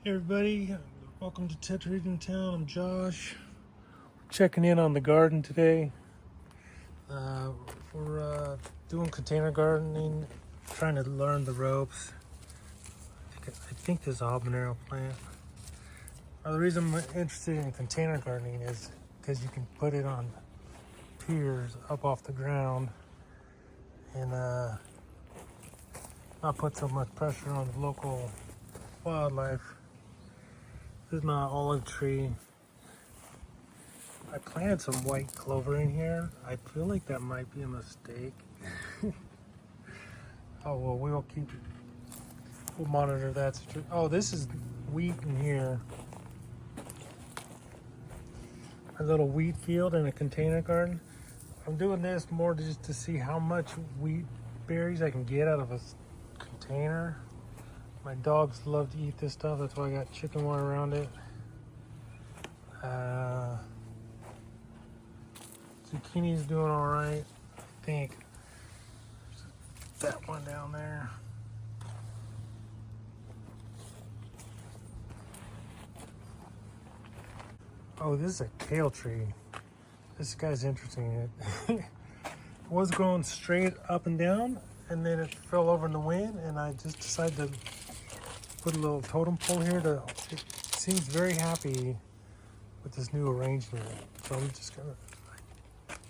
Hey everybody, welcome to Tetrahedron Town. I'm Josh. Checking in on the garden today. We're doing container gardening, trying to learn the ropes. I think this is a habanero plant. The reason I'm interested in container gardening is because you can put it on piers up off the ground and not put so much pressure on the local wildlife. This is my olive tree. I planted some white clover in here. I feel like that might be a mistake. Oh well, we'll monitor that situation. Oh, this is wheat in here. A little wheat field in a container garden. I'm doing this more just to see how much wheat berries I can get out of a container. My dogs love to eat this stuff. That's why I got chicken wire around it. Zucchini's doing all right, I think. There's that one down there. Oh, this is a kale tree. This guy's interesting. It was going straight up and down, and then it fell over in the wind, and I just decided to put a little totem pole here. It seems very happy with this new arrangement, so I'm just gonna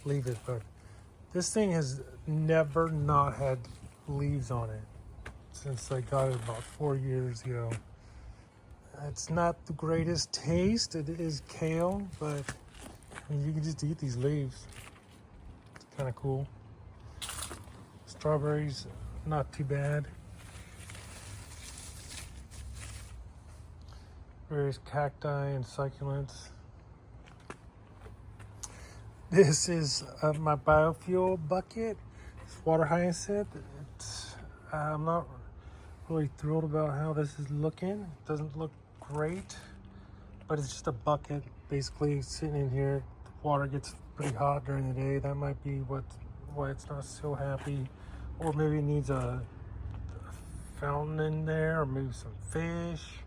leave it. But this thing has never not had leaves on it since I got it about 4 years ago. It's not the greatest taste. It is kale, but I mean, you can just eat these leaves. It's kind of cool. Strawberries, not too bad. Various cacti and succulents. This is my biofuel bucket. It's water hyacinth. I'm not really thrilled about how this is looking. It doesn't look great, but it's just a bucket basically sitting in here. The water gets pretty hot during the day. That might be why it's not so happy. Or maybe it needs a fountain in there, or maybe some fish.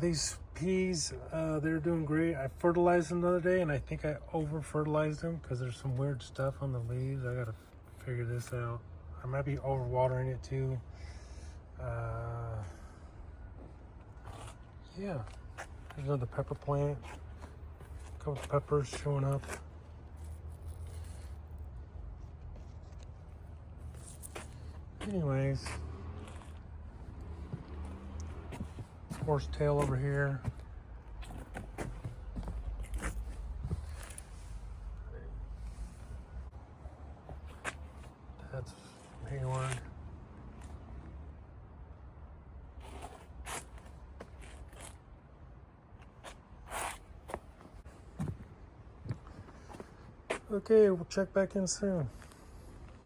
These peas, they're doing great. I fertilized them the other day, and I think I over fertilized them because there's some weird stuff on the leaves. I gotta figure this out. I might be over watering it too. Yeah, there's another pepper plant. A couple of peppers showing up. Anyways, horsetail over here. That's Hayward. Okay, we'll check back in soon.